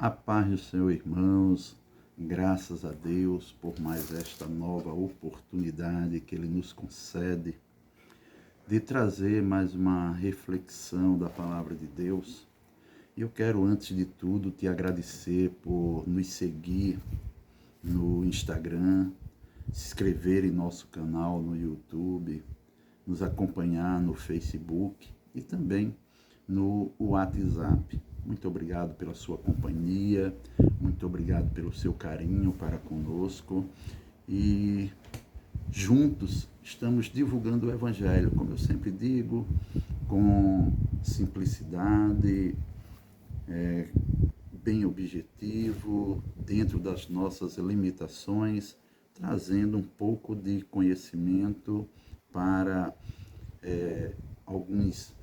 A paz do Senhor, irmãos, graças a Deus por mais esta nova oportunidade que Ele nos concede de trazer mais uma reflexão da Palavra de Deus. Eu quero, antes de tudo, te agradecer por nos seguir no Instagram, se inscrever em nosso canal no YouTube, nos acompanhar no Facebook e também no WhatsApp. Muito obrigado pela sua companhia, muito obrigado pelo seu carinho para conosco e juntos estamos divulgando o Evangelho, como eu sempre digo, com simplicidade, bem objetivo, dentro das nossas limitações, trazendo um pouco de conhecimento para alguns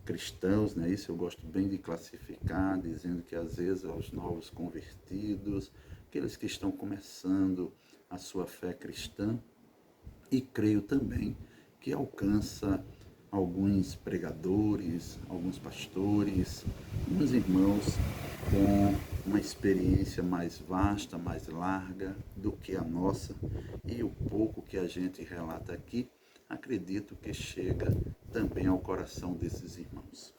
cristãos, né? Isso eu gosto bem de classificar, dizendo que às vezes aos novos convertidos, aqueles que estão começando a sua fé cristã, e creio também que alcança alguns pregadores, alguns pastores, alguns irmãos com uma experiência mais vasta, mais larga do que a nossa, e o pouco que a gente relata aqui, acredito que chega também ao coração desses irmãos.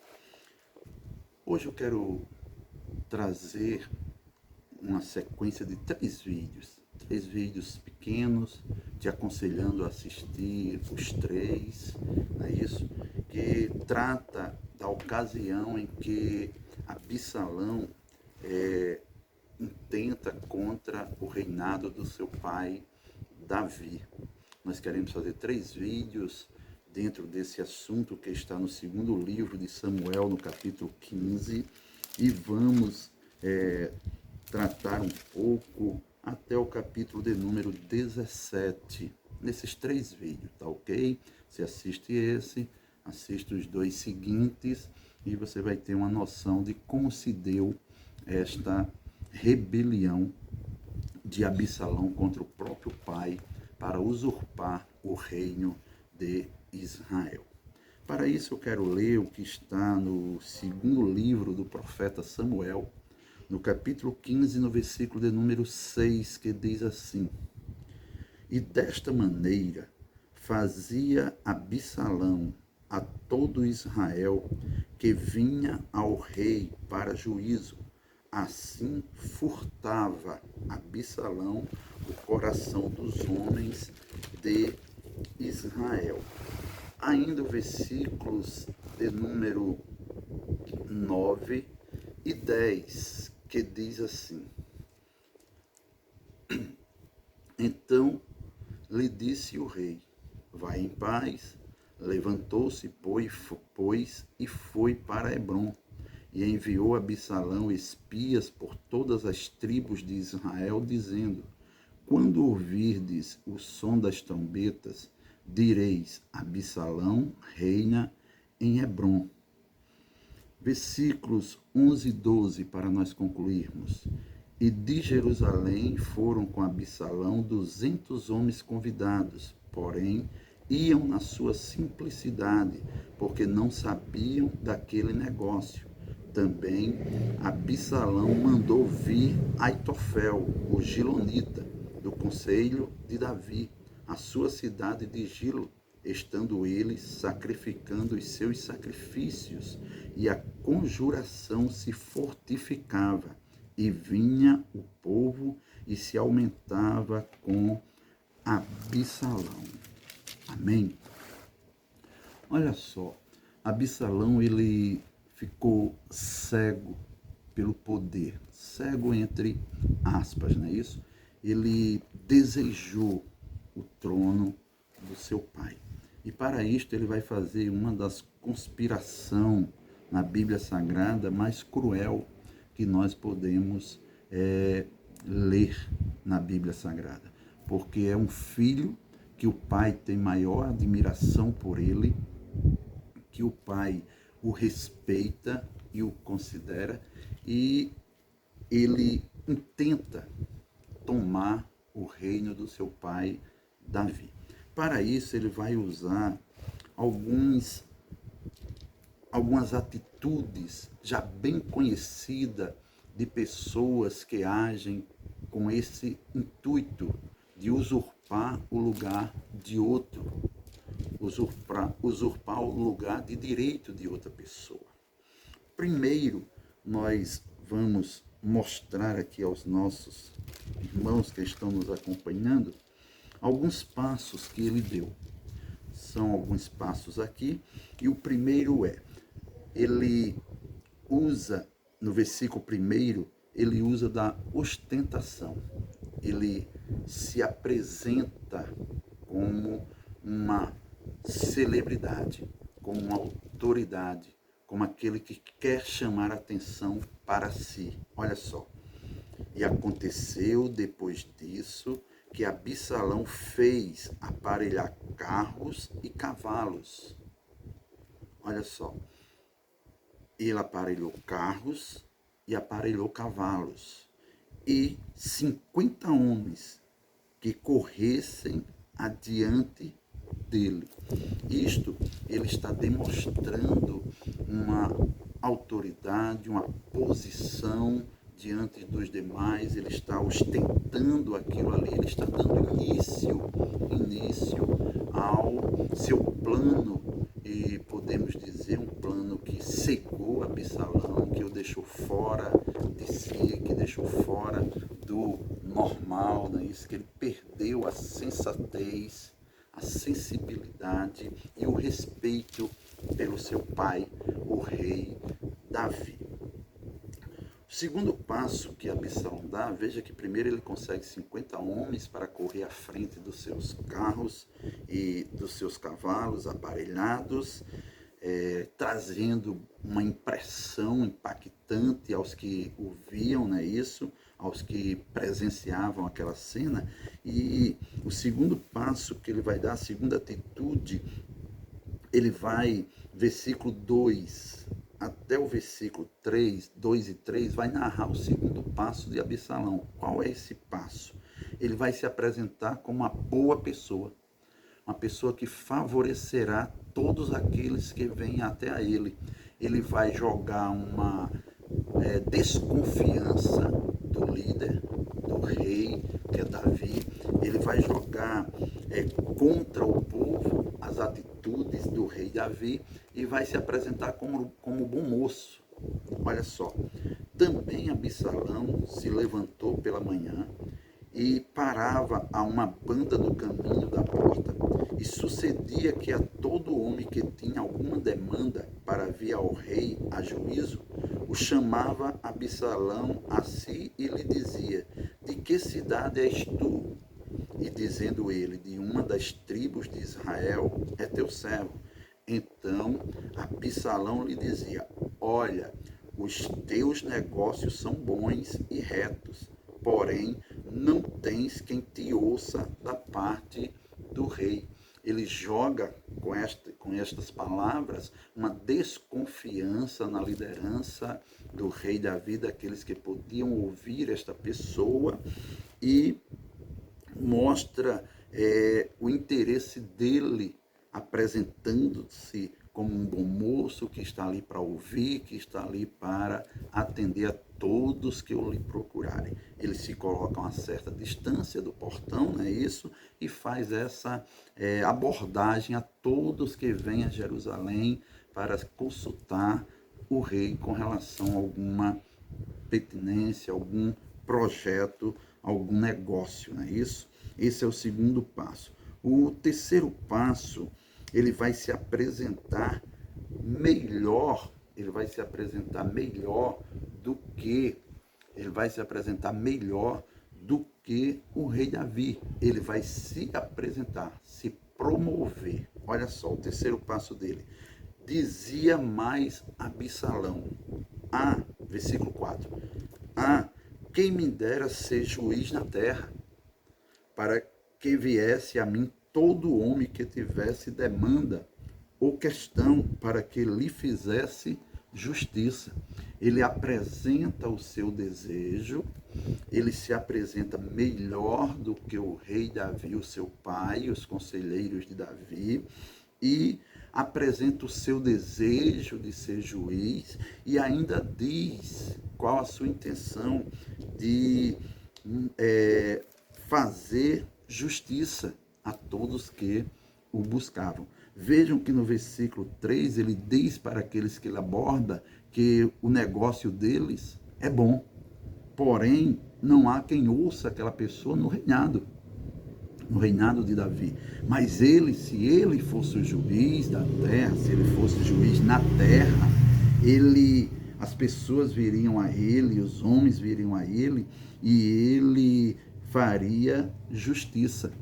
Hoje eu quero trazer uma sequência de três vídeos pequenos, te aconselhando a assistir os três, não é isso? Que trata da ocasião em que Absalão intenta contra o reinado do seu pai Davi. Nós queremos fazer três vídeos dentro desse assunto que está no segundo livro de Samuel, no capítulo 15, e vamos tratar um pouco até o capítulo de número 17, nesses três vídeos, tá ok? Você assiste esse, assiste os dois seguintes, e você vai ter uma noção de como se deu esta rebelião de Absalão contra o próprio pai para usurpar o reino de Israel. Para isso eu quero ler o que está no segundo livro do profeta Samuel, no capítulo 15, no versículo de número 6, que diz assim: E desta maneira fazia Absalão a todo Israel que vinha ao rei para juízo. Assim furtava Absalão o coração dos homens de Israel. Ainda versículos de número 9 e 10, que diz assim: Então lhe disse o rei: Vai em paz. Levantou-se, pois, e foi para Hebrom, e enviou Absalão espias por todas as tribos de Israel, dizendo: Quando ouvirdes o som das trombetas, direis: Absalão reina em Hebrom. Versículos 11 e 12, para nós concluirmos. E de Jerusalém foram com Absalão 200 homens convidados, porém iam na sua simplicidade, porque não sabiam daquele negócio. Também Absalão mandou vir Aitofel, o gilonita, do conselho de Davi, à sua cidade de Gilo, estando ele sacrificando os seus sacrifícios, e a conjuração se fortificava, e vinha o povo e se aumentava com Absalão. Amém? Olha só, Absalão, ele ficou cego pelo poder, cego entre aspas, não é isso? Ele desejou o trono do seu pai. E para isto ele vai fazer uma das conspirações na Bíblia Sagrada mais cruel que nós podemos ler na Bíblia Sagrada. Porque é um filho que o pai tem maior admiração por ele, que o pai o respeita e o considera, e ele intenta tomar o reino do seu pai Davi. Para isso ele vai usar algumas atitudes já bem conhecidas de pessoas que agem com esse intuito de usurpar o lugar de outro, usurpar o lugar de direito de outra pessoa. Primeiro, nós vamos mostrar aqui aos nossos irmãos que estão nos acompanhando alguns passos que ele deu. São alguns passos aqui, e o primeiro ele usa, no versículo 1, ele usa da ostentação. Ele se apresenta como uma celebridade, como uma autoridade, como aquele que quer chamar a atenção para si. Olha só. E aconteceu depois disso que Absalão fez aparelhar carros e cavalos. Olha só. Ele aparelhou carros e aparelhou cavalos. E 50 homens que corressem adiante dele. Isto, ele está demonstrando uma autoridade, uma posição diante dos demais, ele está ostentando aquilo ali, ele está dando início ao seu plano, e podemos dizer um plano que cegou Absalão, que o deixou fora de si, que deixou fora do normal, não é isso? Que ele perdeu a sensatez, a sensibilidade e o respeito pelo seu pai, o rei Davi. O segundo passo que Absalão dá, veja que primeiro ele consegue 50 homens para correr à frente dos seus carros e dos seus cavalos aparelhados, trazendo uma impressão impactante aos que o viam, não é isso? Aos que presenciavam aquela cena. E o segundo passo que ele vai dar, a segunda atitude, ele vai, versículo 2 até o versículo 3, 2 e 3, vai narrar o segundo passo de Absalão. Qual é esse passo? Ele vai se apresentar como uma boa pessoa, uma pessoa que favorecerá todos aqueles que vêm até a ele. Ele vai jogar uma desconfiança do líder, do rei, que é Davi. Ele vai jogar contra o povo as atitudes do rei Davi e vai se apresentar como bom moço. Olha só, também Absalão se levantou pela manhã e parava a uma banda do caminho da porta, e sucedia que a todo homem que tinha alguma demanda para vir ao rei a juízo, o chamava Absalão a si e lhe dizia: de que cidade és tu? E dizendo ele: de uma das tribos de Israel, é teu servo. Então Absalão lhe dizia: olha, os teus negócios são bons e retos, porém não tens quem te ouça da parte do rei. Ele joga com estas palavras uma desconfiança na liderança do rei Davi, daqueles que podiam ouvir esta pessoa, e mostra o interesse dele, apresentando-se como um bom moço que está ali para ouvir, que está ali para atender a todos que o lhe procurarem. Ele se coloca a uma certa distância do portão, não é isso? E faz essa abordagem a todos que vêm a Jerusalém para consultar o rei com relação a alguma pertinência, algum projeto, algum negócio, não é isso? Esse é o segundo passo. O terceiro passo, ele vai se apresentar melhor, do que o rei Davi. Ele vai se apresentar, se promover. Olha só, o terceiro passo dele. Dizia mais Absalão. Versículo 4. Quem me dera ser juiz na terra, para que viesse a mim todo homem que tivesse demanda ou questão, para que lhe fizesse justiça. Ele apresenta o seu desejo, ele se apresenta melhor do que o rei Davi, o seu pai, os conselheiros de Davi, e apresenta o seu desejo de ser juiz, e ainda diz qual a sua intenção de fazer justiça a todos que o buscavam. Vejam que no versículo 3 ele diz para aqueles que ele aborda que o negócio deles é bom, porém não há quem ouça aquela pessoa no reinado de Davi. Mas ele, se ele fosse o juiz da terra, se ele fosse juiz na terra, as pessoas viriam a ele, os homens viriam a ele, e ele faria justiça.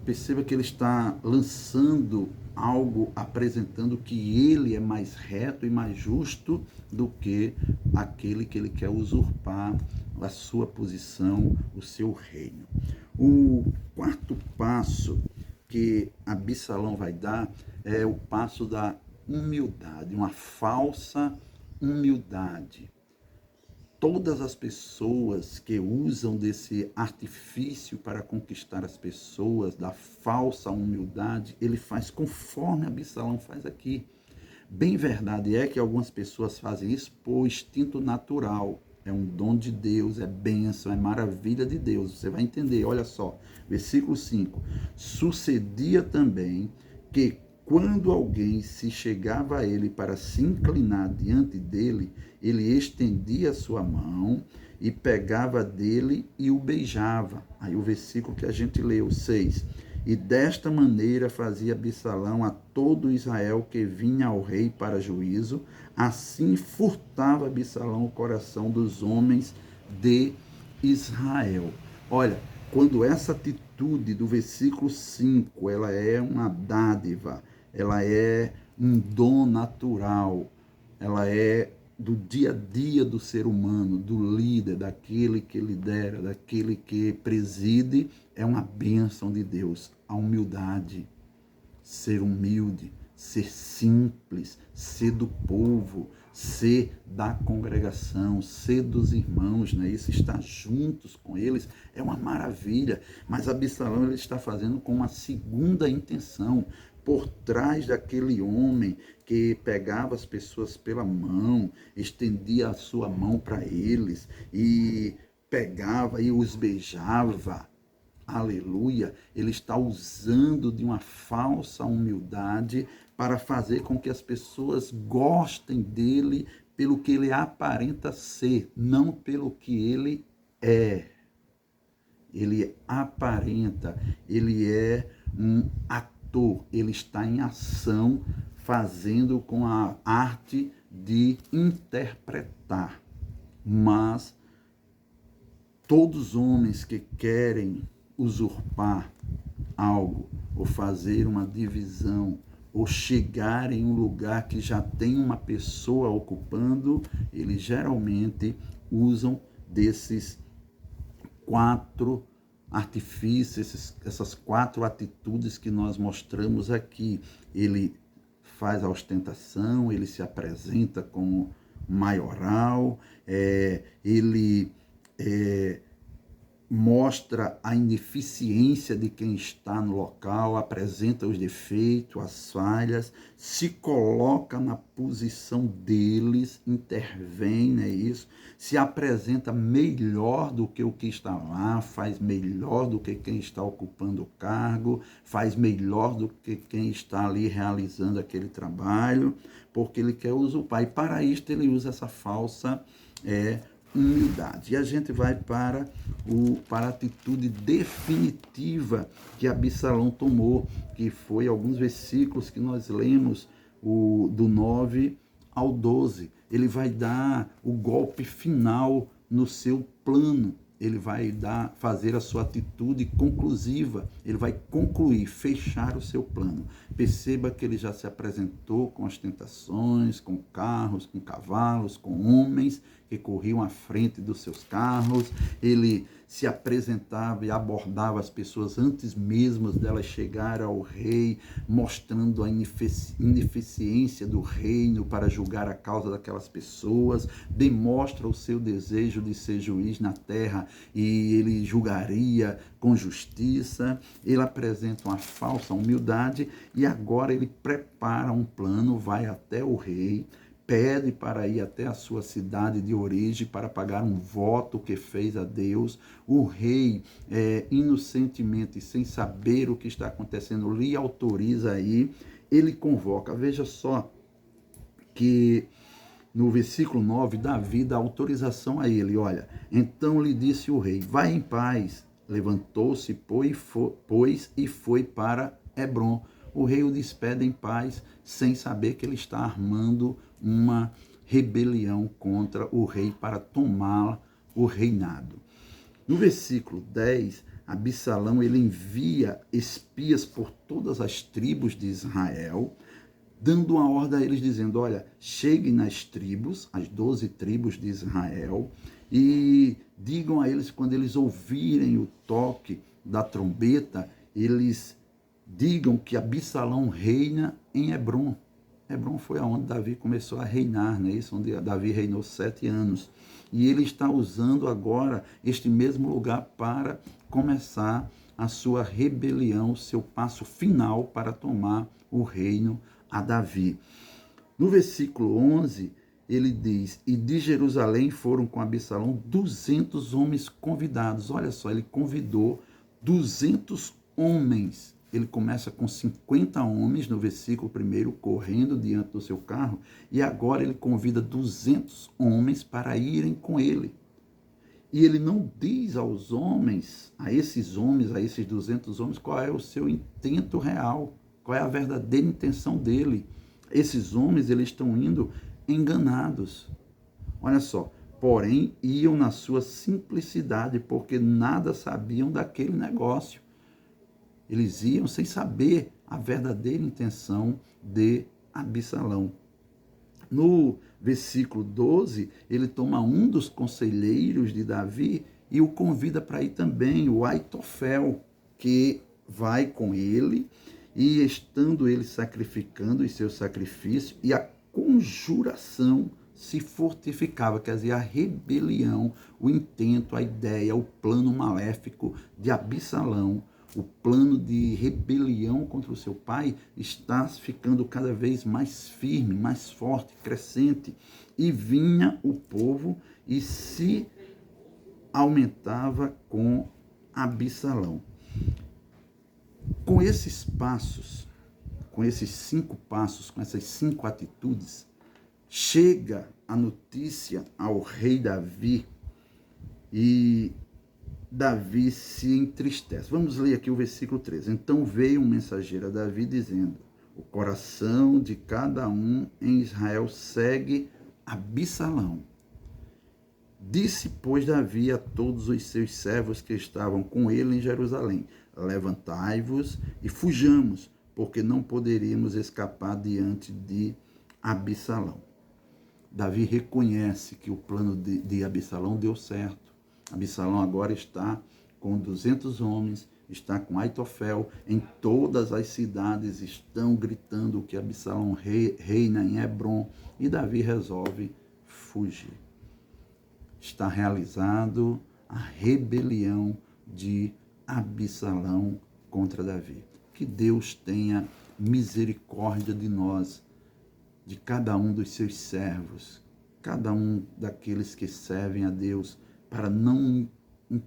Perceba que ele está lançando algo, apresentando que ele é mais reto e mais justo do que aquele que ele quer usurpar a sua posição, o seu reino. O quarto passo que Absalão vai dar é o passo da humildade, uma falsa humildade. Todas as pessoas que usam desse artifício para conquistar as pessoas, da falsa humildade, ele faz conforme Absalão faz aqui. Bem verdade é que algumas pessoas fazem isso por instinto natural. É um dom de Deus, é bênção, é maravilha de Deus. Você vai entender, olha só, versículo 5. Sucedia também que quando alguém se chegava a ele para se inclinar diante dele, ele estendia a sua mão e pegava dele e o beijava. Aí o versículo que a gente leu, 6. E desta maneira fazia Absalão a todo Israel que vinha ao rei para juízo, assim furtava Absalão o coração dos homens de Israel. Olha, quando essa atitude do versículo 5, ela é uma dádiva, ela é um dom natural, ela é do dia a dia do ser humano, do líder, daquele que lidera, daquele que preside, é uma bênção de Deus. A humildade, ser humilde, ser simples, ser do povo, ser da congregação, ser dos irmãos, né? Isso, estar juntos com eles é uma maravilha, mas Absalão ele está fazendo com uma segunda intenção. Por trás daquele homem que pegava as pessoas pela mão, estendia a sua mão para eles e pegava e os beijava, aleluia, ele está usando de uma falsa humildade para fazer com que as pessoas gostem dele pelo que ele aparenta ser, não pelo que ele é. Ele aparenta, ele é um ator, ele está em ação, fazendo com a arte de interpretar. Mas todos os homens que querem usurpar algo, ou fazer uma divisão, ou chegar em um lugar que já tem uma pessoa ocupando, eles geralmente usam desses 4 artifícios, essas 4 atitudes que nós mostramos aqui. Ele faz a ostentação, ele se apresenta como maioral, ele mostra a ineficiência de quem está no local, apresenta os defeitos, as falhas, se coloca na posição deles, intervém, né, isso, se apresenta melhor do que o que está lá, faz melhor do que quem está ocupando o cargo, faz melhor do que quem está ali realizando aquele trabalho, porque ele quer usurpar. E para isto ele usa essa falsa humildade. E a gente vai para a atitude definitiva que Absalão tomou, que foi alguns versículos que nós lemos, do 9 ao 12. Ele vai dar o golpe final no seu plano. Ele vai fazer a sua atitude conclusiva, ele vai concluir, fechar o seu plano. Perceba que ele já se apresentou com ostentações, com carros, com cavalos, com homens que corriam à frente dos seus carros. Ele se apresentava e abordava as pessoas antes mesmo delas chegarem ao rei, mostrando a ineficiência do reino para julgar a causa daquelas pessoas, demonstra o seu desejo de ser juiz na terra e ele julgaria com justiça. Ele apresenta uma falsa humildade e agora ele prepara um plano, vai até o rei, pede para ir até a sua cidade de origem para pagar um voto que fez a Deus. O rei, inocentemente, sem saber o que está acontecendo, lhe autoriza a ir. Ele convoca. Veja só que no versículo 9, Davi dá autorização a ele. Olha, então lhe disse o rei, vai em paz. Levantou-se, pois, e foi para Hebrom. O rei o despede em paz, sem saber que ele está armando uma rebelião contra o rei para tomar o reinado. No versículo 10, Absalão ele envia espias por todas as tribos de Israel, dando uma ordem a eles, dizendo, olha, cheguem nas tribos, as 12 tribos de Israel, e digam a eles, quando eles ouvirem o toque da trombeta, eles digam que Absalão reina em Hebrom. Hebrom foi aonde Davi começou a reinar, né? Isso, onde Davi reinou 7 anos. E ele está usando agora este mesmo lugar para começar a sua rebelião, seu passo final para tomar o reino a Davi. No versículo 11, ele diz, e de Jerusalém foram com Absalão 200 homens convidados. Olha só, ele convidou 200 homens. Ele começa com 50 homens no versículo 1, correndo diante do seu carro, e agora ele convida 200 homens para irem com ele. E ele não diz aos homens, a esses 200 homens, qual é o seu intento real, qual é a verdadeira intenção dele. Esses homens, eles estão indo enganados. Olha só, porém, iam na sua simplicidade, porque nada sabiam daquele negócio. Eles iam sem saber a verdadeira intenção de Absalão. No versículo 12, ele toma um dos conselheiros de Davi e o convida para ir também, o Aitofel, que vai com ele, e estando ele sacrificando os seus sacrifícios, e a conjuração se fortificava, quer dizer, a rebelião, o intento, a ideia, o plano maléfico de Absalão, o plano de rebelião contra o seu pai está ficando cada vez mais firme, mais forte, crescente. E vinha o povo e se aumentava com Absalão. Com esses passos, com esses 5 passos, com essas 5 atitudes, chega a notícia ao rei Davi e Davi se entristece. Vamos ler aqui o versículo 13. Então veio um mensageiro a Davi dizendo, o coração de cada um em Israel segue Absalão. Disse, pois, Davi a todos os seus servos que estavam com ele em Jerusalém, levantai-vos e fujamos, porque não poderíamos escapar diante de Absalão. Davi reconhece que o plano de Absalão deu certo. Absalão agora está com 200 homens, está com Aitofel, em todas as cidades estão gritando que Absalão reina em Hebrom, e Davi resolve fugir. Está realizado a rebelião de Absalão contra Davi. Que Deus tenha misericórdia de nós, de cada um dos seus servos, cada um daqueles que servem a Deus, para não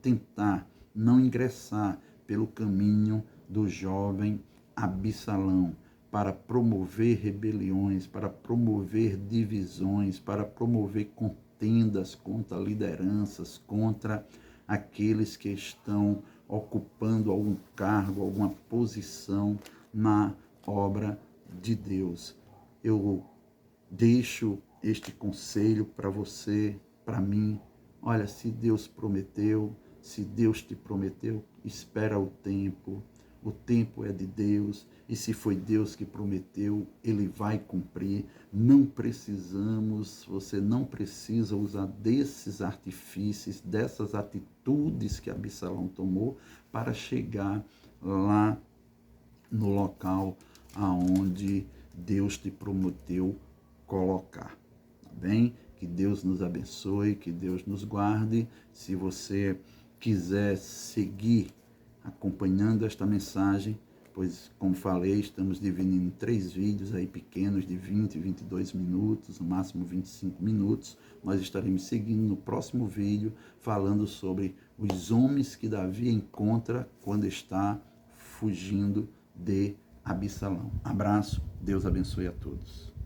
tentar, não ingressar pelo caminho do jovem Absalão, para promover rebeliões, para promover divisões, para promover contendas contra lideranças, contra aqueles que estão ocupando algum cargo, alguma posição na obra de Deus. Eu deixo este conselho para você, para mim. Olha, se Deus prometeu, se Deus te prometeu, espera o tempo é de Deus, e se foi Deus que prometeu, Ele vai cumprir. Não precisamos, você não precisa usar desses artifícios, dessas atitudes que Absalão tomou para chegar lá no local aonde Deus te prometeu colocar, tá bem? Que Deus nos abençoe, que Deus nos guarde. Se você quiser seguir acompanhando esta mensagem, pois, como falei, estamos dividindo em 3 vídeos aí pequenos de 20, 22 minutos, no máximo 25 minutos. Nós estaremos seguindo no próximo vídeo, falando sobre os homens que Davi encontra quando está fugindo de Absalão. Abraço, Deus abençoe a todos.